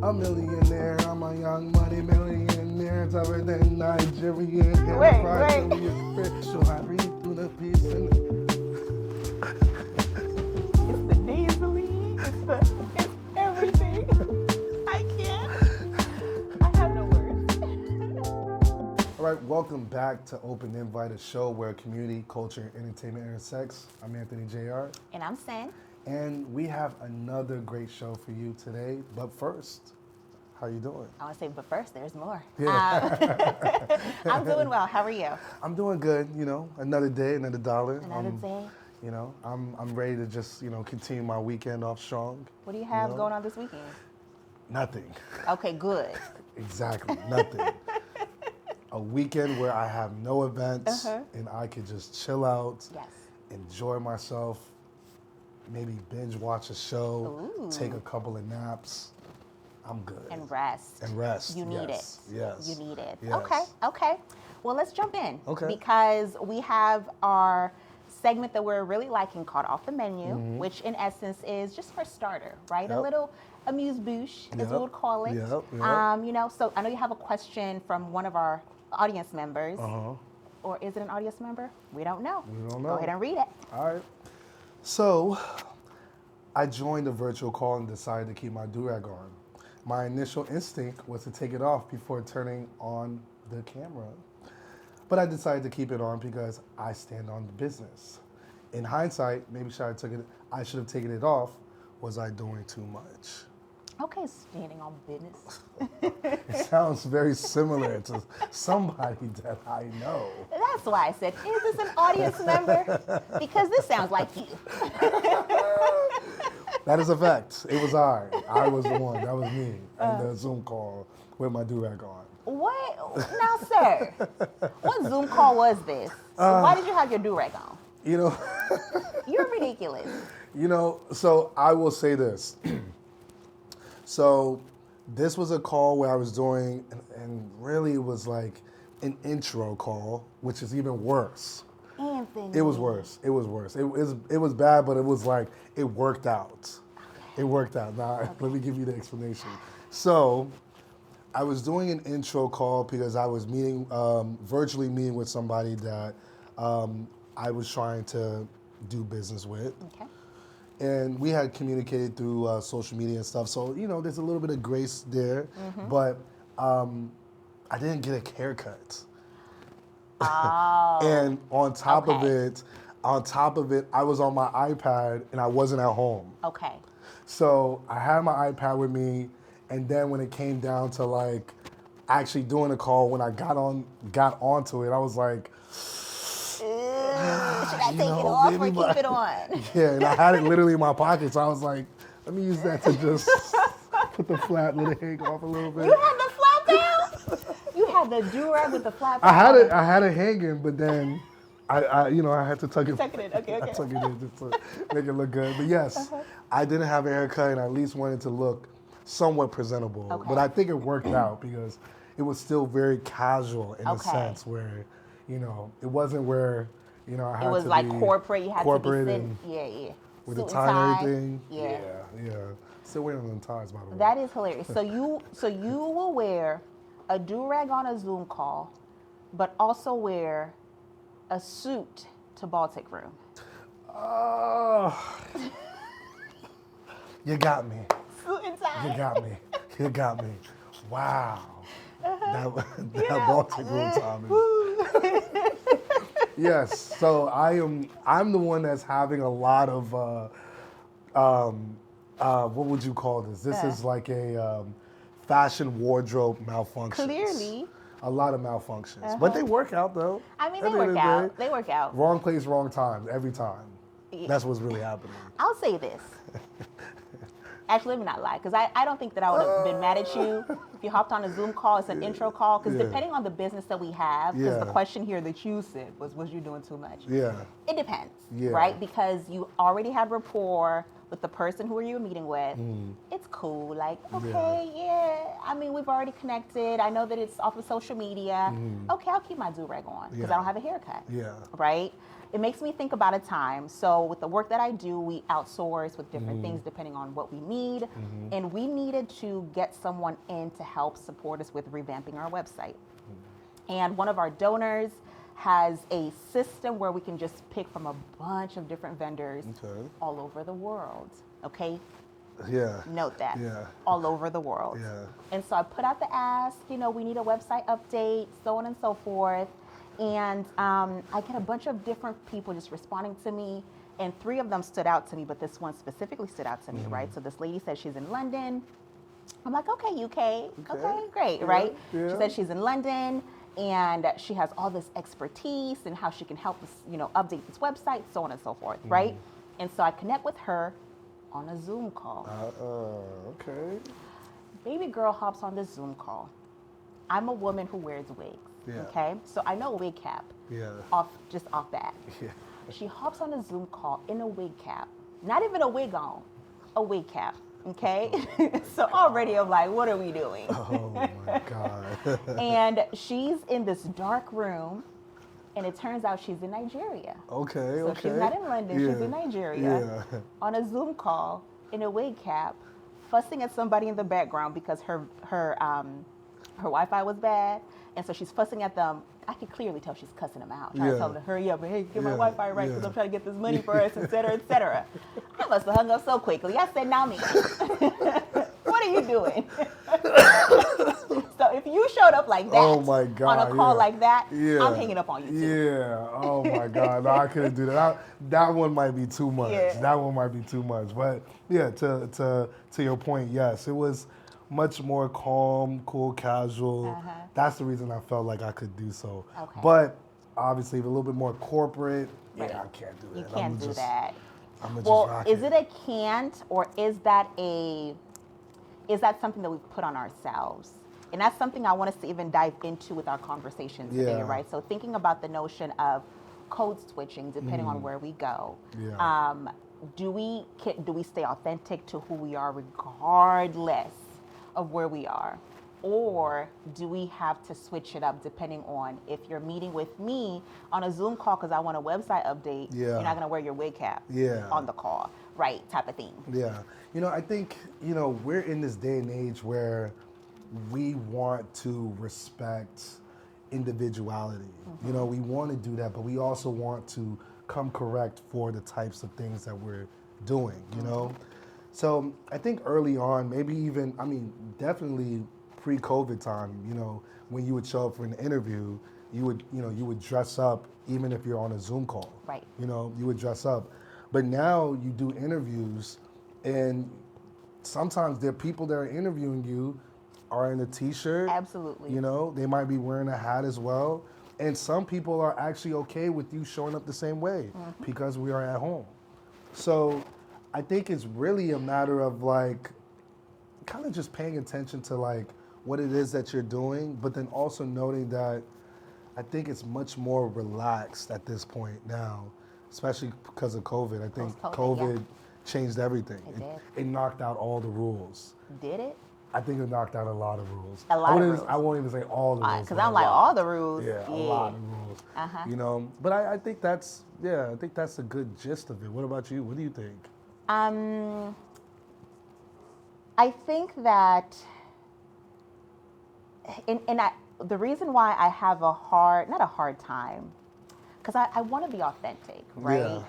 A millionaire, I'm a young money millionaire, tougher than Nigerian. Wait. So I read through the piece and It's the nasally. It's everything. I can't. I have no words. all right, welcome back to Open Invite, a show where community, culture, and entertainment intersects. I'm Anthony Jr. And I'm Cyn. And we have another great show for you today. But first, how you doing? I want to say, but first, there's more. Yeah. I'm doing well. How are you? I'm doing good. Another day, another dollar. Another day. I'm ready to just continue my weekend off strong. What do you have going on this weekend? Nothing. Okay, good. Exactly, nothing. A weekend where I have no events and I could just chill out, Yes. enjoy myself, maybe binge watch a show, Ooh. take a couple of naps. I'm good. And rest. And rest. You need yes. it. Yes. You need it. Yes. Okay. Well, let's jump in. Okay. Because we have our segment that we're really liking called Off the Menu, which in essence is just for starter, right? Yep. A little amuse-bouche, as we Yep. would call it. Yep. So I know you have a question from one of our audience members. Uh-huh. Or is it an audience member? We don't know. We don't know. Go ahead and read it. All right. So, I joined a virtual call and decided to keep my do-rag on. My initial instinct was to take it off before turning on the camera. But I decided to keep it on because I stand on the business. In hindsight, maybe I should have taken it off. Was I doing too much? Okay, standing on business. It sounds very similar to somebody that I know. That's why I said, is this an audience member? Because this sounds like you. That is a fact. It was I. I was the one. That was me. And the Zoom call with my do-rag on. What? Now, sir, what Zoom call was this? Why did you have your do-rag on? You're ridiculous. So I will say this. So this was a call where I was doing, and really it was like an intro call, which is even worse. Anthony. It was worse. It was bad, but it was like, it worked out. It worked out. Now, let me give you the explanation. So I was doing an intro call because I was virtually meeting with somebody that I was trying to do business with. Okay. And we had communicated through social media and stuff. So, there's a little bit of grace there. But I didn't get a haircut. Oh. And on top of Okay. it, I was on my iPad and I wasn't at home. Okay. So I had my iPad with me, and then when it came down to like actually doing a call, when I got onto it, I was like, Should I take it off or keep it on? yeah, and I had it literally in my pocket, so I was like, let me use that to just put the flap, let it hang off a little bit. You had the flap down? You had the do-rag with the flap I down? had it hanging, but then I had to tuck it. Tuck it in. Okay. I tuck it in just to make it look good. But yes, I didn't have a haircut, and I at least wanted to look somewhat presentable. Okay. But I think it worked out because it was still very casual in a Okay. sense where, it wasn't where, I had It was to like be corporate. You had corporate to be and sitting. Yeah. with Suit the and tie and everything. Yeah. Yeah. Still wearing them ties, by the way. That is hilarious. So you will wear a do-rag on a Zoom call, but also wear a suit to Baltic Room. Oh, you got me. Suit and tie. You got me. Wow. That Baltic Room time. Yes. So I'm the one that's having a lot of what would you call this? This is like a fashion wardrobe malfunctions. Clearly. A lot of malfunctions. But they work out though. I mean, At they the end of work the out. day, They work out. Wrong place, wrong time, every time. That's what's really happening. I'll say this. Actually, let me not lie, because I don't think that I would have been mad at you if you hopped on a Zoom call. It's an intro call, because Yeah. depending on the business that we have, because the Yeah. question here that you said was you doing too much? Yeah. It depends, Yeah. right? Because you already had rapport with the person who you're meeting with, it's cool. Like, Yeah. okay, yeah. I mean, we've already connected. I know that it's off of social media. Okay, I'll keep my do-rag on because Yeah. I don't have a haircut. Yeah. Right? It makes me think about a time. So with the work that I do, we outsource with different things depending on what we need. And we needed to get someone in to help support us with revamping our website. And one of our donors has a system where we can just pick from a bunch of different vendors Okay. all over the world. Okay? Yeah. Note that. Yeah. All over the world. Yeah. And so I put out the ask, we need a website update, so on and so forth. And I get a bunch of different people just responding to me. And 3 of them stood out to me, but this one specifically stood out to me, right? So this lady said she's in London. I'm like, okay, UK. Okay, great, right? Yeah. She said she's in London and she has all this expertise and how she can help us, update this website, so on and so forth, right? And so I connect with her on a Zoom call. Okay. Baby girl hops on this Zoom call. I'm a woman who wears wigs, Yeah. okay? So I know a wig cap Yeah. off bat. Yeah. She hops on a Zoom call in a wig cap, not even a wig on, a wig cap, okay? So already I'm like, what are we doing? Oh my God. And she's in this dark room, and it turns out she's in Nigeria. Okay. So she's not in London, she's in Nigeria Yeah. on a Zoom call in a wig cap, fussing at somebody in the background because her Wi-Fi was bad, and so she's fussing at them. I could clearly tell she's cussing them out, trying to tell them to hurry up, hey, get my Wi-Fi right because I'm trying to get this money for us, et cetera, et cetera. I must have hung up so quickly. I said, now me. What are you doing? So if you showed up like that Oh my God, on a call like that, Yeah. I'm hanging up on you too. Yeah. Oh my God. No, I couldn't do that. That one might be too much. Yeah. That one might be too much. But yeah, to your point, yes, it was much more calm, cool, casual. That's the reason I felt like I could do so. Okay. But obviously, a little bit more corporate. Right. Yeah, I can't do that. You can't do that. I'm gonna Well, just rock is it a can't, or is that something that we put on ourselves? And that's something I want us to even dive into with our conversation today, Yeah. right? So thinking about the notion of code switching depending on where we go. Yeah. Do we stay authentic to who we are regardless of where we are? Or do we have to switch it up depending on if you're meeting with me on a Zoom call because I want a website update, Yeah. you're not going to wear your wig cap Yeah. on the call, right? Type of thing. Yeah. I think, we're in this day and age where we want to respect individuality. We want to do that, but we also want to come correct for the types of things that we're doing, So I think early on, maybe even, definitely pre-COVID time, when you would show up for an interview, you would dress up even if you're on a Zoom call. Right. You would dress up. But now you do interviews, and sometimes there are people that are interviewing you are in a t-shirt. Absolutely. They might be wearing a hat as well. And some people are actually okay with you showing up the same way because we are at home. So I think it's really a matter of kind of just paying attention to what it is that you're doing, but then also noting that I think it's much more relaxed at this point now, especially because of COVID. I think Post-COVID, COVID changed everything. It did. It knocked out all the rules. Did it? I think it knocked out a lot of rules. A lot of rules. I won't even say all the rules. Because but I'm a like, lot. all the rules. Yeah, a lot of rules. But I think that's a good gist of it. What about you? What do you think? I think that, the reason why I have not a hard time, because I want to be authentic, right? Yeah.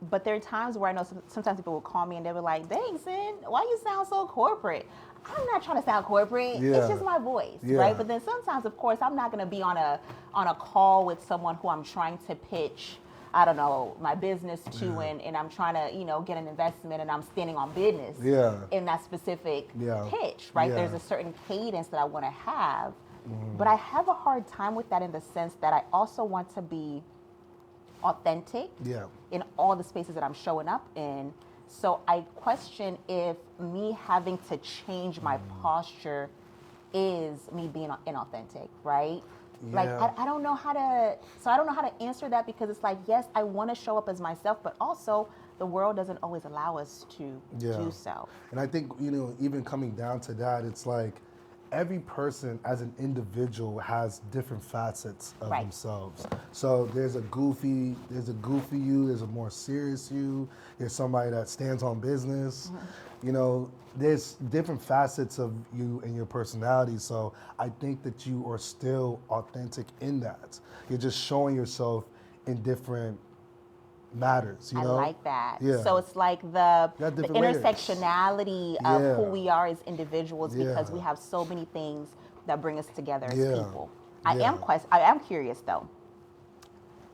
But there are times where I know sometimes people will call me and they'll be like, dang, Cyn, why you sound so corporate? I'm not trying to sound corporate. Yeah. It's just my voice, Yeah. right? But then sometimes, of course, I'm not going to be on a call with someone who I'm trying to pitch, I don't know, my business to, and I'm trying to, get an investment, and I'm standing on business in that specific pitch, right? Yeah. There's a certain cadence that I want to have, but I have a hard time with that in the sense that I also want to be authentic in all the spaces that I'm showing up in. So I question if me having to change my posture is me being inauthentic, right? Like, I don't know how to answer that, because it's like, yes, I want to show up as myself, but also the world doesn't always allow us to do so. And I think, even coming down to that, it's like every person as an individual has different facets of themselves. So there's a goofy you, there's a more serious you, there's somebody that stands on business. There's different facets of you and your personality. So I think that you are still authentic in that. You're just showing yourself in different matters, I like that. Yeah. So it's like the layers. intersectionality of who we are as individuals, because we have so many things that bring us together as people. I am curious though.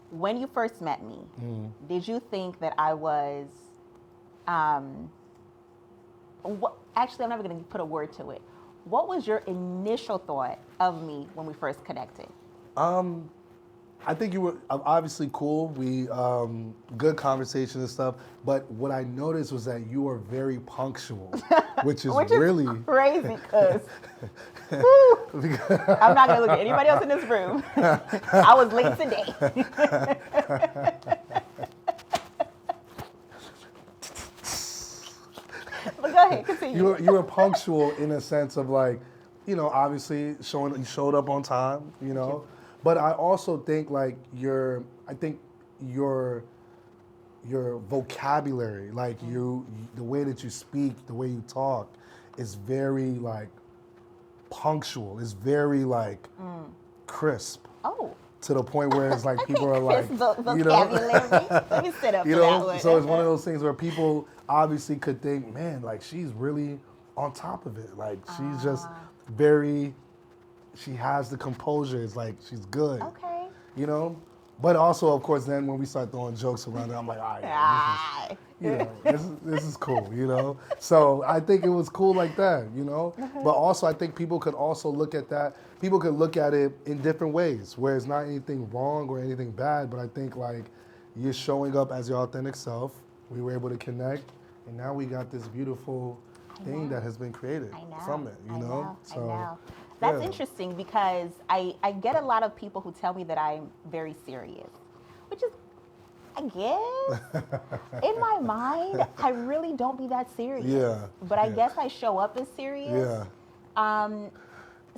When you first met me, did you think that I was actually, I'm never going to put a word to it. What was your initial thought of me when we first connected? I think you were obviously cool. We good conversation and stuff. But what I noticed was that you are very punctual, which is really crazy. Because I'm not gonna look at anybody else in this room. I was late today. But go ahead, continue. You were punctual in a sense of like, obviously you showed up on time. But I also think like your vocabulary, like the way that you speak, the way you talk, is very like punctual. It's very like crisp. Oh. To the point where it's like people are like, vocabulary. Let me sit up for that one. So it's one of those things where people obviously could think, man, like she's really on top of it. Like she's just very. She has the composure. It's like she's good. Okay. But also, of course, then when we start throwing jokes around it, I'm like, all right, this is cool, So I think it was cool like that, But also, I think people could also look at that. People could look at it in different ways, where it's not anything wrong or anything bad. But I think like you're showing up as your authentic self. We were able to connect, and now we got this beautiful thing that has been created from it, I know. So. That's interesting because I get a lot of people who tell me that I'm very serious, which is, I guess, in my mind, I really don't be that serious. Yeah. But I guess I show up as serious. Yeah.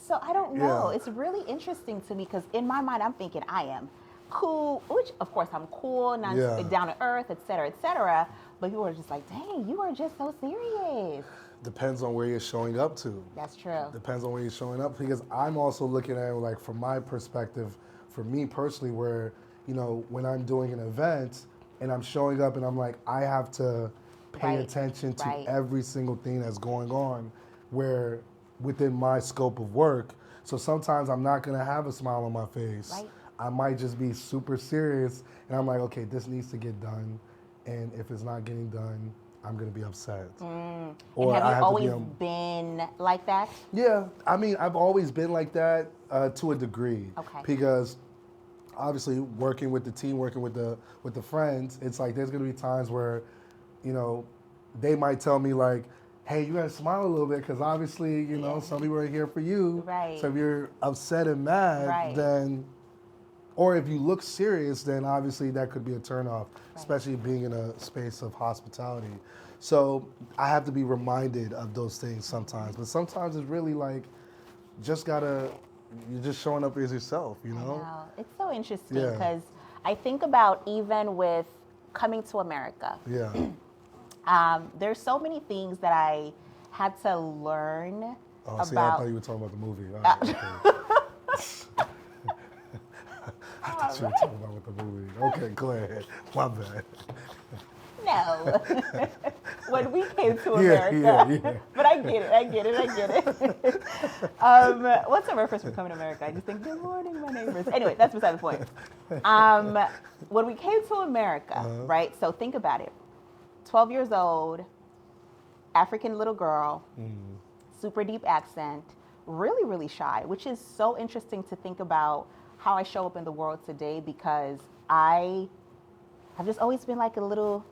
So I don't know. Yeah. It's really interesting to me because in my mind, I'm thinking I am cool, which of course I'm cool, down to earth, et cetera. But people are just like, dang, you are just so serious. Depends on where you're showing up to. That's true. Depends on where you're showing up, because I'm also looking at it like from my perspective, for me personally, where, when I'm doing an event and I'm showing up and I'm like, I have to pay attention to every single thing that's going on where within my scope of work. So sometimes I'm not gonna have a smile on my face. Right. I might just be super serious and I'm like, okay, this needs to get done. And if it's not getting done, I'm going to be upset. Or and have you always been like that? Yeah. I mean, I've always been like that to a degree. Okay. Because obviously working with the team, working with the friends, it's like there's going to be times where, they might tell me like, hey, you got to smile a little bit because obviously, some people are here for you. Right. So if you're upset and mad, then... Or if you look serious, then obviously that could be a turnoff, especially being in a space of hospitality. So I have to be reminded of those things sometimes. But sometimes it's really like, you're just showing up as yourself, I know. It's so interesting because I think about even with coming to America. Yeah. There's so many things that I had to learn about. See, I thought you were talking about the movie. Right, I thought you were talking about with the movie. Okay, go ahead. My bad. No. When we came to America. But I get it. What's the reference from coming to America? I just think, good morning, my neighbors. Anyway, that's beside the point. When we came to America, right? So think about it. 12 years old, African little girl, super deep accent, really, really shy, which is so interesting to think about how I show up in the world today, because I have just always been like a little,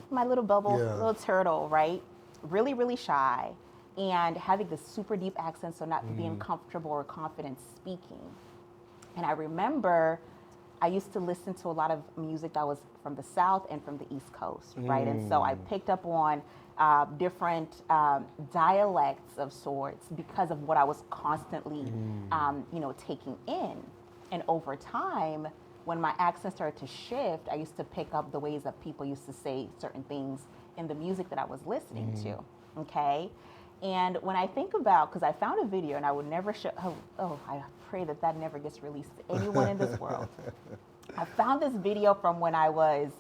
my little bubble, little turtle, right? Really, really shy, and having this super deep accent, so not being comfortable or confident speaking. And I remember I used to listen to a lot of music that was from the South and from the East Coast, right? And so I picked up on different dialects of sorts because of what I was constantly, taking in. And over time, when my accent started to shift, I used to pick up the ways that people used to say certain things in the music that I was listening to, okay? And when I think about, because I found a video and I would never show, I pray that never gets released to anyone in this world. I found this video from when I was,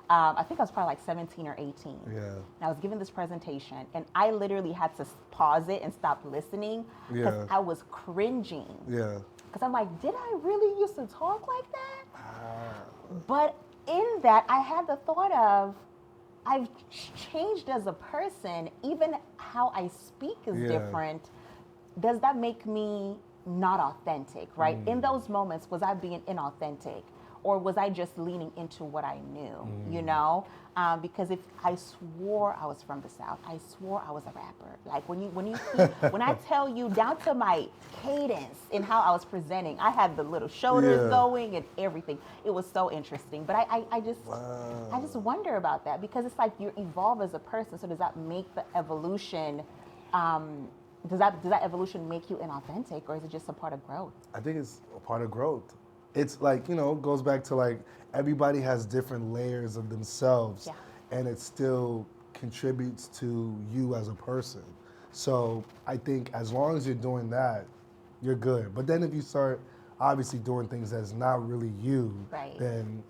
I think I was probably like 17 or 18. Yeah. And I was giving this presentation and I literally had to pause it and stop listening because I was cringing. Yeah. Because I'm like, did I really used to talk like that? But in that, I had the thought of, I've changed as a person. Even how I speak is different. Does that make me not authentic, right? In those moments, was I being inauthentic? Or was I just leaning into what I knew, because if I swore I was from the South, I swore I was a rapper. Like when I tell you down to my cadence in how I was presenting, I had the little shoulders going and everything. It was so interesting. But I just wonder about that because it's like you evolve as a person. So does that make the evolution? Does that evolution make you inauthentic, or is it just a part of growth? I think it's a part of growth. It's like, it goes back to like everybody has different layers of themselves and it still contributes to you as a person. So I think as long as you're doing that, you're good. But then if you start obviously doing things that's not really you, then,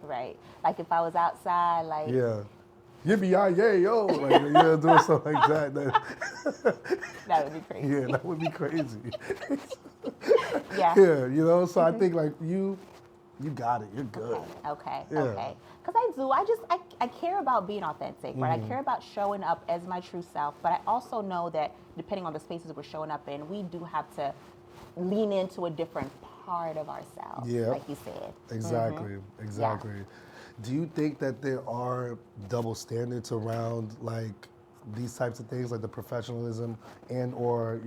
Right. Like if I was outside, like... Yeah. Yippee-yi-yay-yo, like, doing something like that. That would be crazy. Yeah, that would be crazy. Yeah. So I think like you got it, you're good. Okay. Because I care about being authentic, right? I care about showing up as my true self, but I also know that depending on the spaces we're showing up in, we do have to lean into a different part of ourselves, like you said. Exactly. Yeah. Do you think that there are double standards around like these types of things, like the professionalism and or,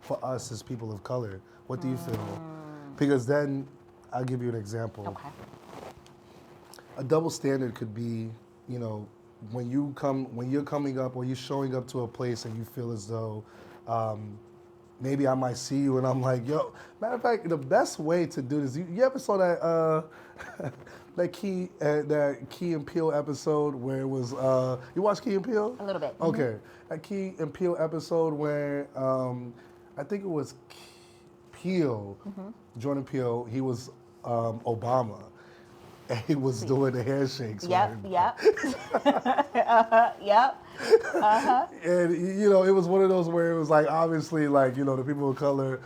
for us as people of color? What do you feel? Because then I'll give you an example. Okay. A double standard could be, when you're coming up or you're showing up to a place and you feel as though maybe I might see you and I'm like, yo, matter of fact, the best way to do this, you ever saw that that Key and Peele episode where it was, you watch Key and Peele? A little bit. Okay. That Key and Peele episode where I think it was Peele, Jordan Peele, he was Obama. And he was doing the handshakes. Yep. And, it was one of those where it was like, obviously, like, the people of color.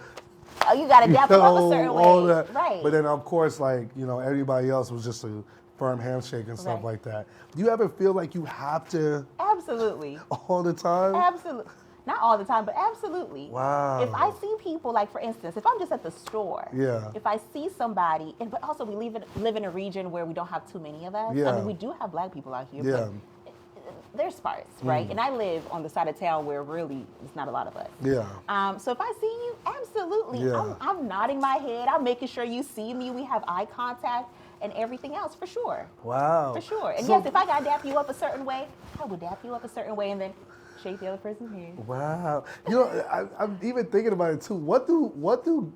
Oh, you got to adapt them up a certain way. That. Right. But then, of course, like, everybody else was just a firm handshake and stuff like that. Do you ever feel like you have to? Absolutely. All the time? Absolutely. Not all the time, but absolutely. Wow. If I see people, like for instance, if I'm just at the store, if I see somebody, but also we live in a region where we don't have too many of us. Yeah. I mean, we do have black people out here, but they're sparse, right? And I live on the side of town where really there's not a lot of us. Yeah. So if I see you, absolutely. Yeah. I'm nodding my head. I'm making sure you see me. We have eye contact and everything else for sure. Wow. For sure. And yes, if I got to dap you up a certain way, I would dap you up a certain way and then shake the other person's hand. Wow. I'm even thinking about it too. What do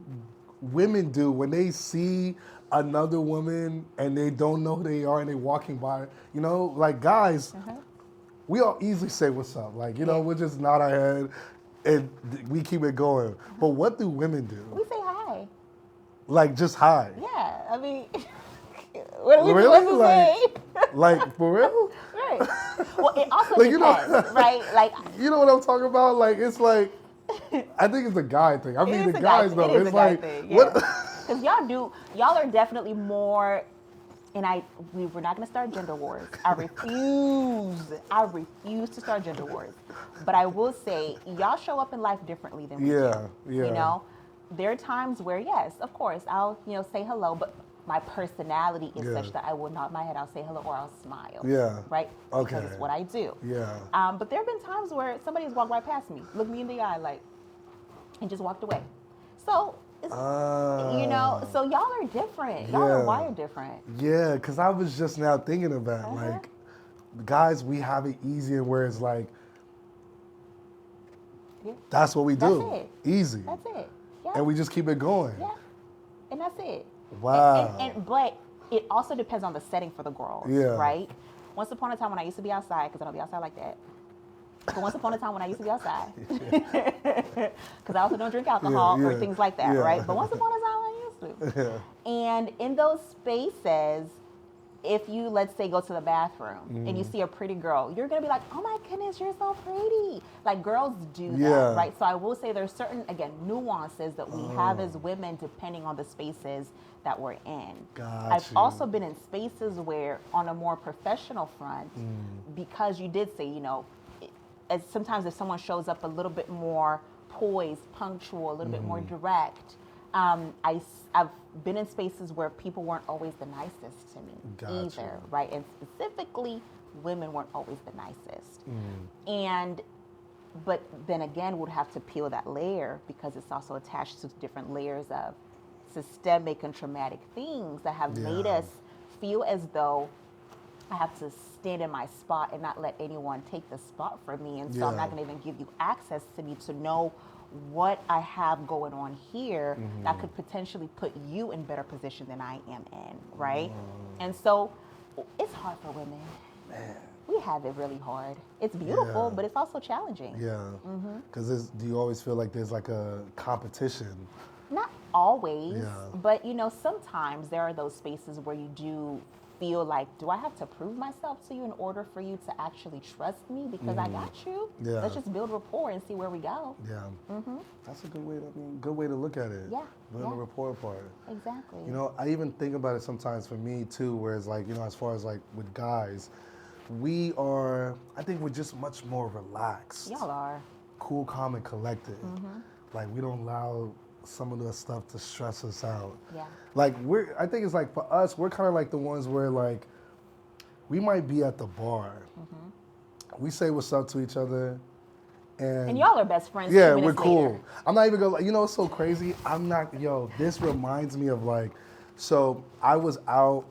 women do when they see another woman and they don't know who they are and they're walking by? Like guys, we all easily say what's up. Like, we'll just nod our head and we keep it going. But what do women do? We say hi. Like just hi? Yeah. I mean, what are we really? supposed to say? Like, for real? Right. Well, it also depends, right? Like, you know what I'm talking about? Like, it's like, I think it's a guy thing. I mean, the guys though, it's like, what? Because y'all are definitely more, and we're not going to start gender wars. I refuse to start gender wars. But I will say, y'all show up in life differently than we do. Yeah. There are times where, yes, of course, I'll, say hello, but my personality is such that I will nod my head, I'll say hello, or I'll smile. Yeah. Right? Okay. Because it's what I do. Yeah. But there have been times where somebody has walked right past me, looked me in the eye, like, and just walked away. So You know, so y'all are different. Y'all are wired different. Yeah, because I was just now thinking of that. Like, guys, we have it easier where it's like, that's what we do. That's it. Easy. That's it. Yeah. And we just keep it going. Yeah. And that's it. Wow. But it also depends on the setting for the girls, right? Once upon a time when I used to be outside, because I don't be outside like that. But once upon a time when I used to be outside, because I also don't drink alcohol or things like that, right? But once upon a time I used to. And in those spaces, if you, let's say, go to the bathroom and you see a pretty girl, you're going to be like, oh my goodness, you're so pretty. Like, girls do that, right? So I will say there's certain, again, nuances that we have as women depending on the spaces that we're in. I've also been in spaces where, on a more professional front, because you did say, you know, as sometimes if someone shows up a little bit more poised, punctual, a little bit more direct, I've been in spaces where people weren't always the nicest to me either, right? And specifically, women weren't always the nicest. But then again, would have to peel that layer because it's also attached to different layers of systemic and traumatic things that have made us feel as though I have to stand in my spot and not let anyone take the spot from me. And so I'm not going to even give you access to me to know what I have going on here that could potentially put you in better position than I am in, right? And so it's hard for women. Man. We have it really hard. It's beautiful, but it's also challenging. Yeah. Because do you always feel like there's like a competition? Not always, but you know, sometimes there are those spaces where you do feel like, do I have to prove myself to you in order for you to actually trust me? Because I got you. Let's just build rapport and see where we go. That's a good way to look at it. Building the rapport part. Exactly. You know, I even think about it sometimes for me too, where it's like, you know, as far as like with guys, I think we're just much more relaxed. Y'all are. Cool, calm, and collected. Like, we don't allow some of the stuff to stress us out. Like, I think it's like, for us, we're kind of like the ones where, like, we might be at the bar. We say what's up to each other. And y'all are best friends. Yeah, we're cool. Later. I'm not even going to, you know, it's so crazy. This reminds me of, like, so I was out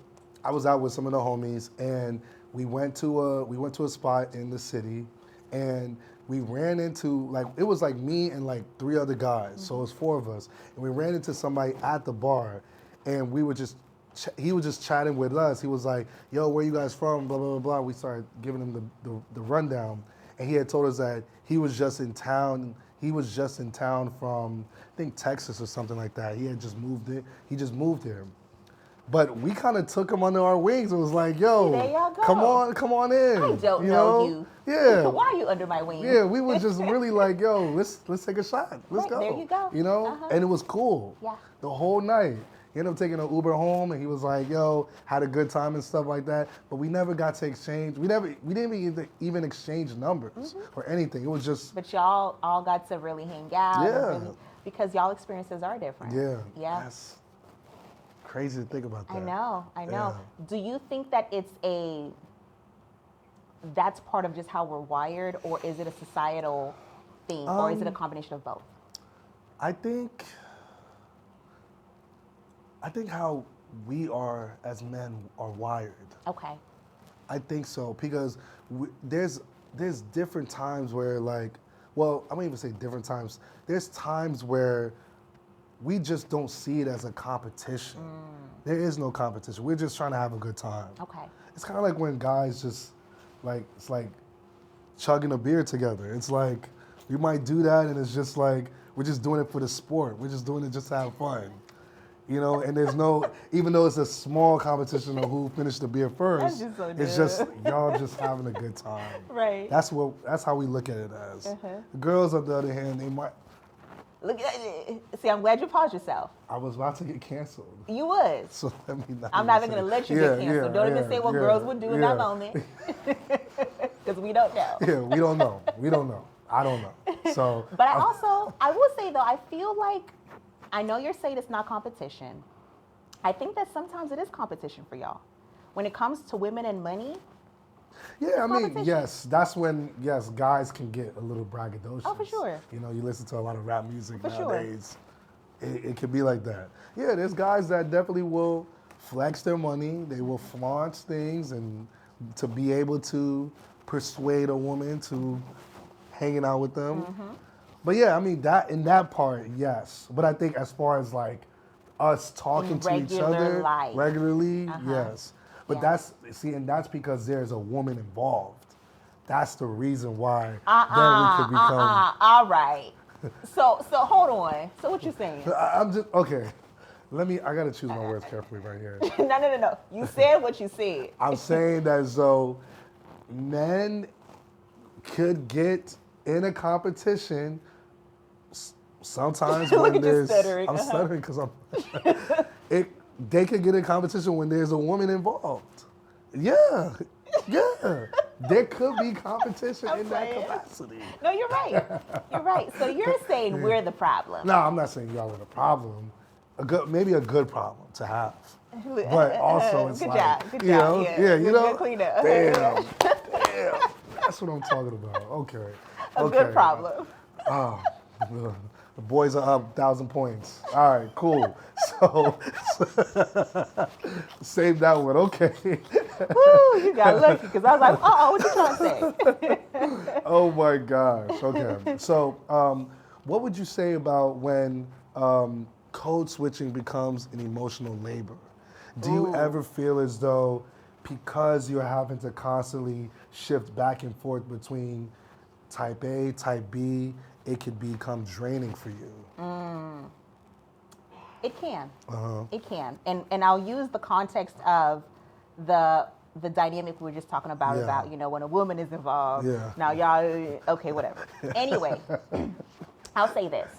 with some of the homies, and we went to a spot in the city, and we ran into, like, it was like me and like 3 other guys, so it was 4 of us, and we ran into somebody at the bar, and we were just, he was just chatting with us. He was like, yo, where you guys from, blah, blah, blah, blah. We started giving him the rundown, and he had told us that he was just in town from, I think, Texas or something like that. He just moved here. But we kind of took him under our wings and was like, yo, there y'all go. come on in. I don't know you. Yeah. Why are you under my wings? Yeah, we were just really like, yo, let's take a shot. Let's go. There you go. You know? And it was cool. Yeah. The whole night. He ended up taking an Uber home, and he was like, yo, had a good time and stuff like that. But we never got to exchange. We didn't even exchange numbers or anything. It was just. But y'all all got to really hang out. Yeah. Because y'all experiences are different. Yeah. Yeah. That's crazy to think about that. I know. Yeah. Do you think that that's part of just how we're wired, or is it a societal thing, or is it a combination of both? I think how we are as men are wired. Okay. I think so, because there's different times where, like, well, I won't even say different times. There's times where we just don't see it as a competition. There is no competition. We're just trying to have a good time. Okay. It's kind of like when guys just, like, it's like chugging a beer together. It's like, we might do that, and it's just like, we're just doing it for the sport. We're just doing it just to have fun. You know, and there's no, even though it's a small competition of who finished the beer first, it's just y'all just having a good time. Right. That's how we look at it as. The girls, on the other hand, they might. Look at it. See, I'm glad you paused yourself. I was about to get canceled. You was. So let me not. I'm not even going to let you get canceled. Don't even say what girls would do in that moment. Because we don't know. Yeah, we don't know. I don't know. So. But I will say though, I feel like, I know you're saying it's not competition. I think that sometimes it is competition for y'all. When it comes to women and money. Yeah, I mean, yes, that's when, guys can get a little braggadocious. Oh, for sure. You know, you listen to a lot of rap music nowadays. It could be like that. Yeah, there's guys that definitely will flex their money. They will flaunt things and to be able to persuade a woman to hanging out with them. But yeah, I mean that in that part, yes. But I think as far as like us talking to each other regularly, yes. But and that's because there's a woman involved. That's the reason why then we could become. All right. So hold on. So what you saying? I'm just okay. I gotta choose my words carefully right here. No. You said what you said. I'm saying that so men could get in a competition sometimes when there's. Stuttering. I'm stuttering because they could get in competition when there's a woman involved. Yeah. There could be competition in that capacity. No, you're right. You're right. So you're saying we're the problem. No, I'm not saying y'all are the problem. Maybe a good problem to have. But also it's good like, job. Good you job. know, Yeah, you know, good cleanup. damn. That's what I'm talking about. Okay. A good problem. Oh, the boys are up 1,000 points. All right, cool. So save that one. Okay. Woo, you got lucky because I was like, what you trying to say? Oh my gosh. Okay. So, what would you say about when code switching becomes an emotional labor? Do you ever feel as though because you're having to constantly shift back and forth between type A, type B, it could become draining for you? It can. It can. And I'll use the context of the dynamic we were just talking about, when a woman is involved. Yeah. Now y'all, okay, whatever. Anyway, I'll say this.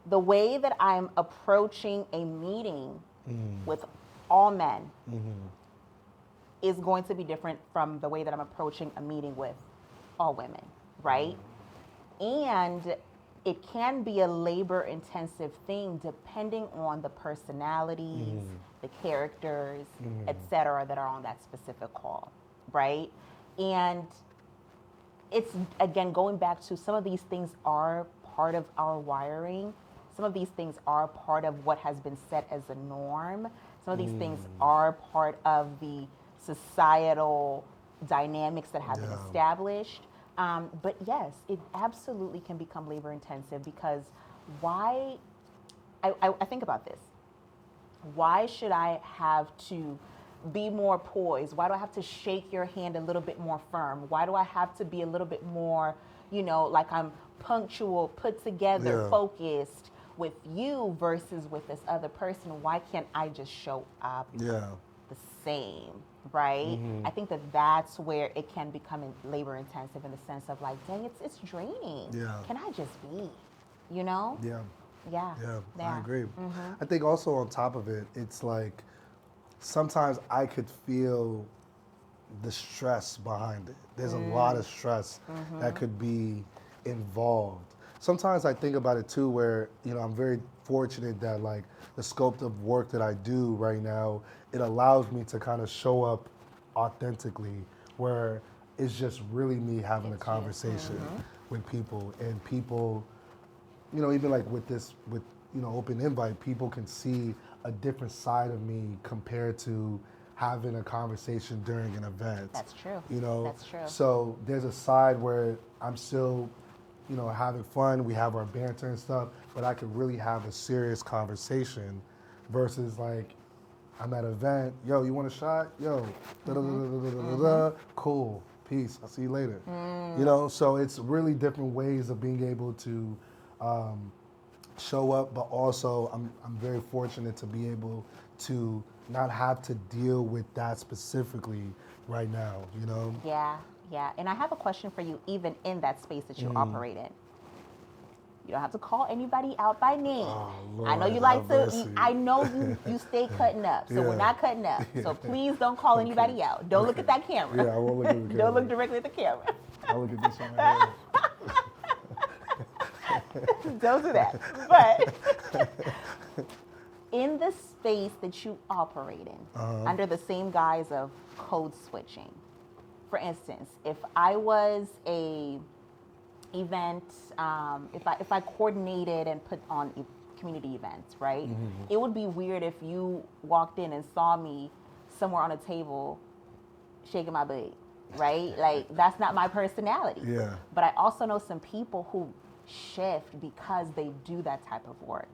The way that I'm approaching a meeting with all men is going to be different from the way that I'm approaching a meeting with all women, right? And it can be a labor-intensive thing depending on the personalities, the characters, et cetera, that are on that specific call, right? And it's, again, going back to some of these things are part of our wiring. Some of these things are part of what has been set as a norm. Some of these things are part of the societal dynamics that have been established. But yes, it absolutely can become labor intensive because I think about this. Why should I have to be more poised? Why do I have to shake your hand a little bit more firm? Why do I have to be a little bit more, like I'm punctual, put together, focused with you versus with this other person? Why can't I just show up the same? Right? I think that's where it can become labor intensive in the sense of like, dang, it's draining. Can I just be, Yeah. I agree. I think also on top of it, it's like sometimes I could feel the stress behind it. There's a lot of stress that could be involved. Sometimes I think about it too where, I'm very fortunate that like the scope of work that I do right now, it allows me to kind of show up authentically where it's just really me having a conversation with people and people, even like with open invite, people can see a different side of me compared to having a conversation during an event. That's true. That's true. So there's a side where I'm still, having fun. We have our banter and stuff, but I could really have a serious conversation versus like I'm at an event. Yo, you want a shot? Yo, cool. Peace. I'll see you later. So it's really different ways of being able to show up, but also I'm very fortunate to be able to not have to deal with that specifically right now, Yeah. And I have a question for you, even in that space that you operate in. You don't have to call anybody out by name. Oh, Lord, I know you like to, I know you stay cutting up, so we're not cutting up. So please don't call anybody out. Don't look at that camera. Yeah, I won't look at the camera. Don't look directly at the camera. I'll look at this one right here. Don't do that. But in the space that you operate in, under the same guise of code switching, for instance, if I was a event, if I coordinated and put on community events, right? It would be weird if you walked in and saw me somewhere on a table shaking my butt, right? Like, that's not my personality. Yeah. But I also know some people who shift because they do that type of work.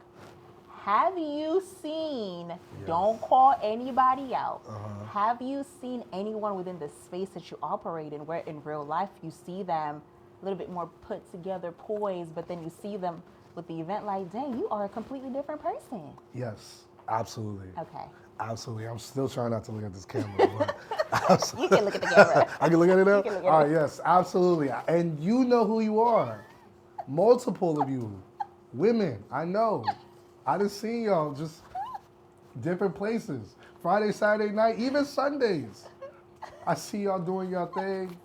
Have you seen, don't call anybody out, have you seen anyone within the space that you operate in where in real life you see them a little bit more put together, poised, but then you see them with the event like, dang, you are a completely different person? Yes, absolutely. Okay. Absolutely. I'm still trying not to look at this camera, but You can look at the camera. I can look at it now? You can look at All it. right, yes, absolutely. And you know who you are. Multiple of you. Women, I know. I done seen y'all just different places. Friday, Saturday night, even Sundays. I see y'all doing your thing.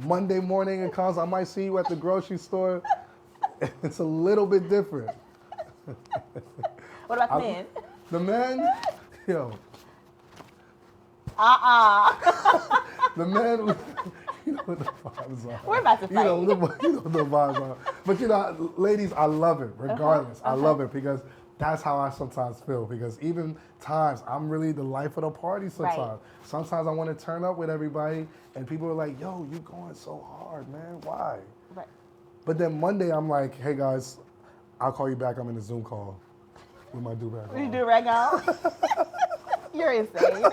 Monday morning it comes, I might see you at the grocery store. It's a little bit different. What about the men? The men, yo. The men, you know what the vibes are. We're about to fight. You know what the vibes are. But you know, ladies, I love it, regardless. I love it because that's how I sometimes feel. Because even times, I'm really the life of the party sometimes. Right. Sometimes I want to turn up with everybody, and people are like, yo, you going so hard, man. Why? Right. But then Monday, I'm like, hey, guys, I'll call you back. I'm in a Zoom call with my do-rag on. You do rag on? You're insane.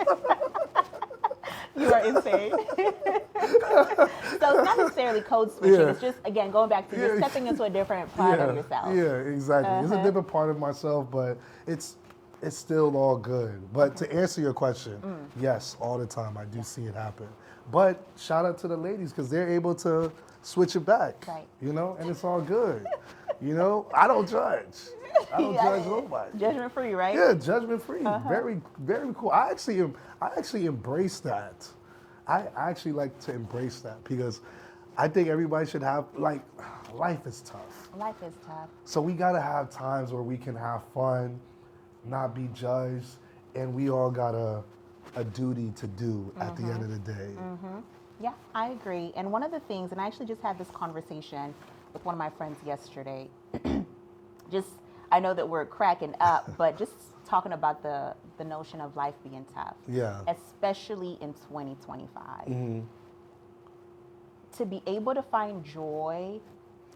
You are insane. So it's not necessarily code switching. Yeah. It's just, again, going back to just stepping into a different part of yourself. Yeah, exactly. It's a different part of myself, but it's still all good. But to answer your question, yes, all the time I do see it happen. But shout out to the ladies because they're able to switch it back. Right. You know, and it's all good. You know, I don't judge. I don't judge nobody. Judgment free, right? Yeah, judgment free. Very, very cool. I actually embrace that. I actually like to embrace that because I think everybody should have, like, life is tough. Life is tough. So we gotta have times where we can have fun, not be judged, and we all got a duty to do at the end of the day. Yeah, I agree. And one of the things, and I actually just had this conversation with one of my friends yesterday, I know that we're cracking up, but just talking about the notion of life being tough. Yeah. Especially in 2025. To be able to find joy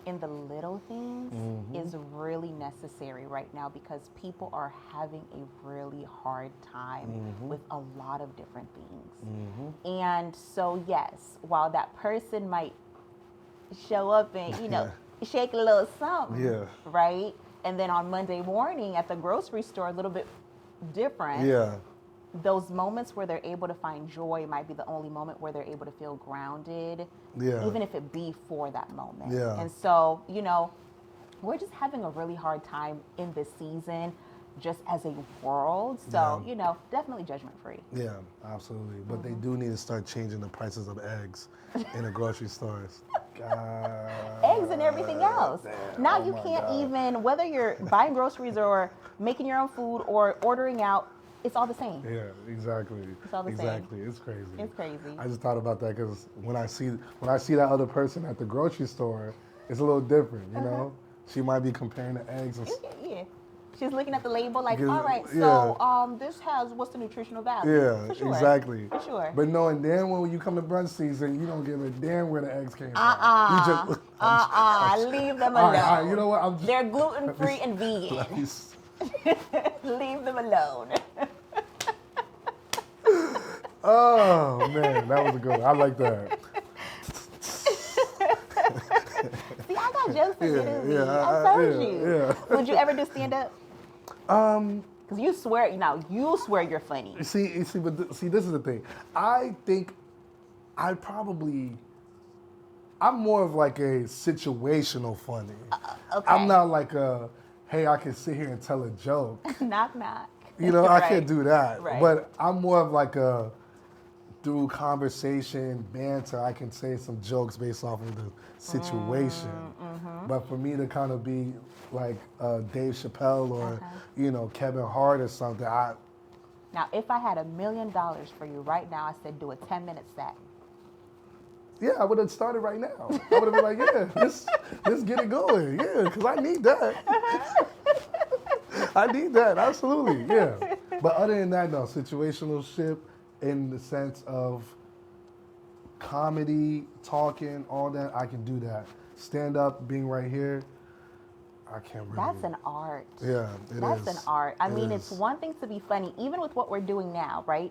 in the little things is really necessary right now because people are having a really hard time with a lot of different things. And so, yes, while that person might show up and, you know, shake a little something, right? And then on Monday morning at the grocery store, a little bit different. Yeah. Those moments where they're able to find joy might be the only moment where they're able to feel grounded, even if it be for that moment. Yeah. And so, you know, we're just having a really hard time in this season just as a world. So, you know, definitely judgment free. Yeah, absolutely. But they do need to start changing the prices of eggs in the grocery stores. Eggs and everything else. Damn, now you can't even, whether you're buying groceries or making your own food or ordering out, it's all the same. Yeah, exactly. It's all the same. Exactly. It's crazy. It's crazy. I just thought about that because when I see that other person at the grocery store, it's a little different, you know? She might be comparing the eggs and Yeah. She's looking at the label like, Because- all right, so this has what's the nutritional value? yeah, For sure. exactly. For sure. But knowing damn well when you come to brunch season, you don't give a damn where the eggs came from. You just, leave them all alone. right, all right, you know what? I'm just, They're gluten free and vegan. Leave them alone. Oh man, that was a good one. I like that. See, I got jokes for you. yeah, I told you. yeah. Would you ever do stand up? Because you swear you're funny. See, this is the thing. I think I'm more of like a situational funny. Okay. I'm not like hey, I can sit here and tell a joke. Knock, knock. You know, I Right. can't do that. Right. But I'm more of like through conversation, banter, I can say some jokes based off of the situation. But for me to kind of be like Dave Chappelle or, you know, Kevin Hart or something, Now, if I had $1 million for you right now, I said do a 10-minute set. yeah, I would have started right now. I would have been like, yeah, let's get it going. Yeah, because I need that. I need that, absolutely, yeah. But other than that, no, situationship in the sense of comedy, talking, all that, I can do that. Stand up, being right here, I can't really. That's an art. Yeah, it is. That's an art. I mean, it's one thing to be funny, even with what we're doing now, right?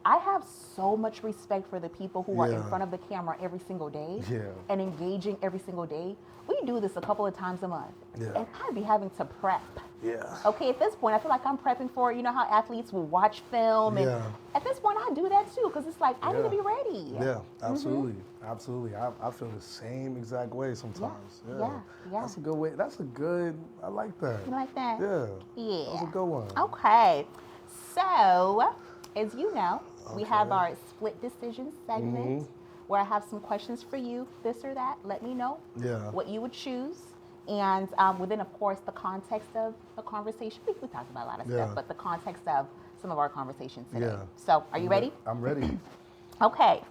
I have so much respect for the people who are in front of the camera every single day and engaging every single day. We do this a couple of times a month, and I'd be having to prep. Yeah. Okay, at this point, I feel like I'm prepping for, you know how athletes will watch film, and at this point, I do that too, because it's like, I need to be ready. Yeah, absolutely. Absolutely. I feel the same exact way sometimes. Yeah. That's a good way. I like that. You like that? Yeah. Yeah. That's a good one. Okay. So, as you know, we have our split decision segment where I have some questions for you, this or that. Let me know what you would choose. And within, of course, the context of the conversation. We talked about a lot of stuff, but the context of some of our conversations today. Yeah. So, are you ready? I'm ready. Okay.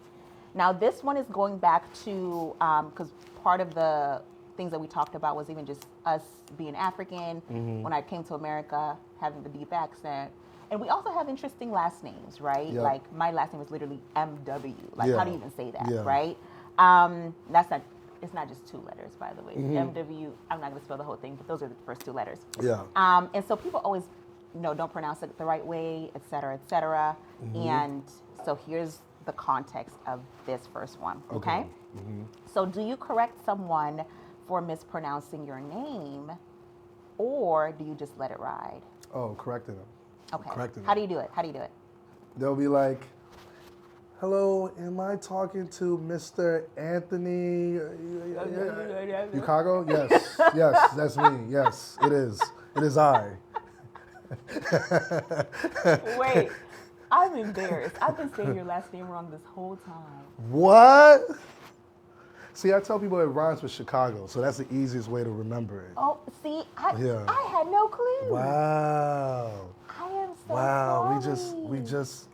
Now, this one is going back to, because part of the things that we talked about was even just us being African, when I came to America, having the deep accent. And we also have interesting last names, right? Yep. Like, my last name is literally M.W. Like, how do you even say that, right? It's not just two letters, by the way. M.W., I'm not going to spell the whole thing, but those are the first two letters. Yeah. And so people always, don't pronounce it the right way, et cetera, et cetera. And so here's the context of this first one, okay? So do you correct someone for mispronouncing your name, or do you just let it ride? Oh, correcting them. Okay. Correcting How them. do you do it? How do you do it? They'll be like, hello, am I talking to Mr. Anthony? Chicago? Yes, yes, that's me. Yes, it is. It is I. Wait, I'm embarrassed. I've been saying your last name wrong this whole time. What? See, I tell people it rhymes with Chicago, so that's the easiest way to remember it. Oh, see, I had no clue. Wow. I am so Wow, sorry. we just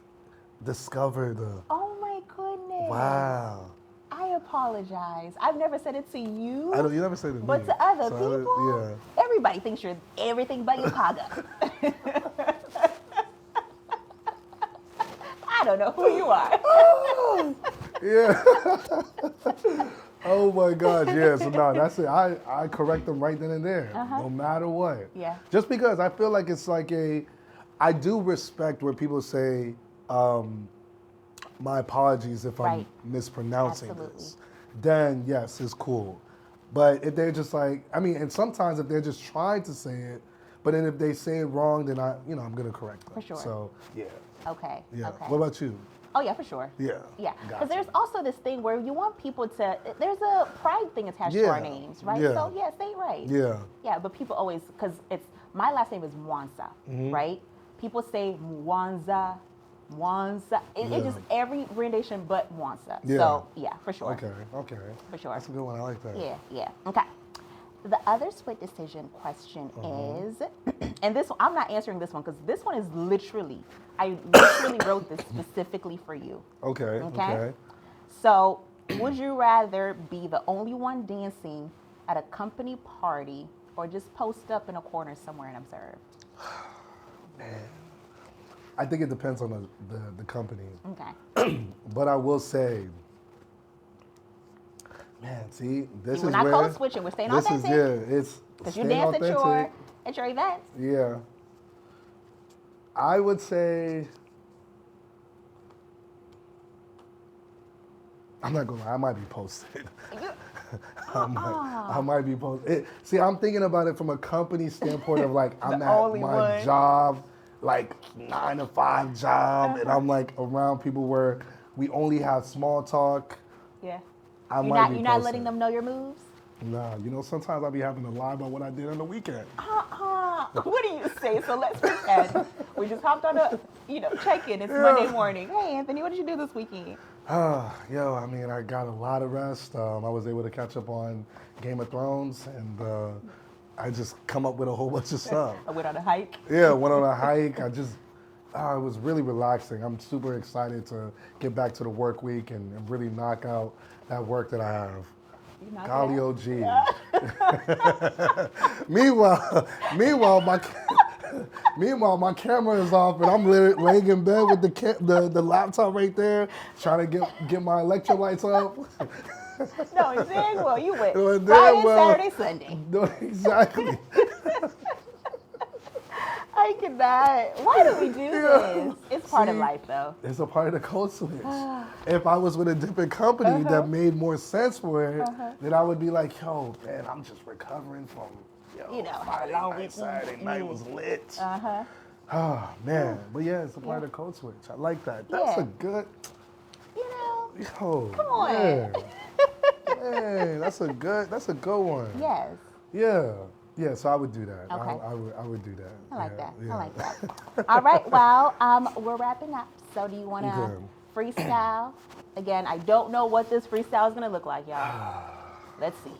discovered the. Oh my goodness. Wow. I apologize. I've never said it to you. You never say it to me. But to other people, everybody thinks you're everything but Chicago. I don't know who you are. Yeah. Oh my gosh, yeah. So no, that's it. I correct them right then and there, no matter what. Yeah. Just because I feel like it's like I do respect when people say, my apologies if I'm mispronouncing this. Then yes, it's cool. But if they're just like, and sometimes if they're just trying to say it, but then if they say it wrong, then I'm gonna correct them. For sure. So yeah. Okay. Yeah. Okay. What about you? Oh yeah, for sure. Yeah. Yeah. Because Gotcha. there's also this thing where you want people to. There's a pride thing attached to our names, right? Yeah. So say it right. Yeah. Yeah, but people always, because my last name is Mwanza, right? People say Mwanza. It just every rendition but Mwanza. Yeah. So yeah, for sure. Okay. For sure. That's a good one. I like that. Yeah. Okay. The other split decision question is, and this one, I'm not answering this one because this one is I literally wrote this specifically for you. Okay. So, would you rather be the only one dancing at a company party or just post up in a corner somewhere and observe? Man. I think it depends on the company. Okay. But I will say, man, see, this is we're not code switching. We're staying authentic. It's because you dance at your events. Yeah. I would say, I'm not gonna lie, I might be posted. I might be posted. See, I'm thinking about it from a company standpoint of like, I'm at my job, like 9 to 5 job, and I'm like around people where we only have small talk. Yeah. You're not letting them know your moves? Nah, sometimes I'll be having to lie about what I did on the weekend. What do you say? So let's pretend we just hopped on a, check-in. It's Monday morning. Hey, Anthony, what did you do this weekend? I got a lot of rest. I was able to catch up on Game of Thrones, and I just come up with a whole bunch of stuff. I went on a hike. Yeah, went on a hike. It was really relaxing. I'm super excited to get back to the work week and really knock out that work that I have. Golly OG. Meanwhile, Meanwhile, my camera is off, and I'm laying in bed with the laptop right there, trying to get my electrolytes up. No, dang well, you went Doing Friday, damn well. Saturday, Sunday. No, exactly. I cannot. Why do we do this? It's part of life, though. It's a part of the code switch. If I was with a different company that made more sense for it, then I would be like, yo, man, I'm just recovering from, Friday night, Saturday night was lit. Oh, man. But yeah, it's a part of the code switch. I like that. That's a good, come on. Man, that's a good one. Yes. Yeah, so I would do that. Okay. I would do that. I like that. I like that. All right. Well, we're wrapping up. So do you want to freestyle? Again, I don't know what this freestyle is going to look like, y'all. Let's see.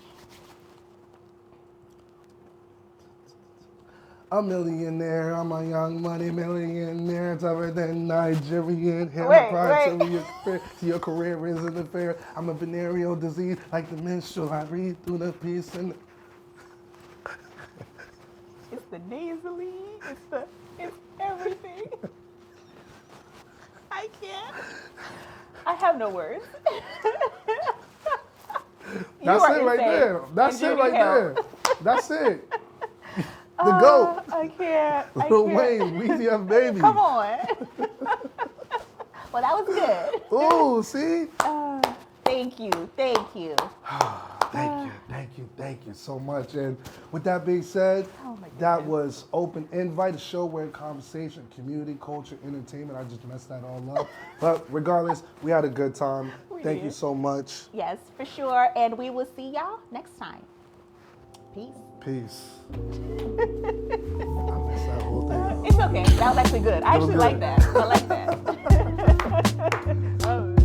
A millionaire, I'm a young money millionaire, tougher than Nigerian. Your career isn't affair. I'm a venereal disease like the minstrel. I read through the piece and it's the nasally. It's everything. I can't. I have no words. That's it right there. That's it right there. That's it. The GOAT. I can't. Lil Wayne, Weezy F Baby. Come on. Well, that was good. Oh, see? Thank you. Thank you so much. And with that being said, that was Open Invite, a show where conversation, community, culture, entertainment. I just messed that all up. But regardless, we had a good time. Thank you so much. Yes, for sure. And we will see y'all next time. Peace. I missed that whole thing. It's okay. That was actually good. I actually like that. I like that. Oh.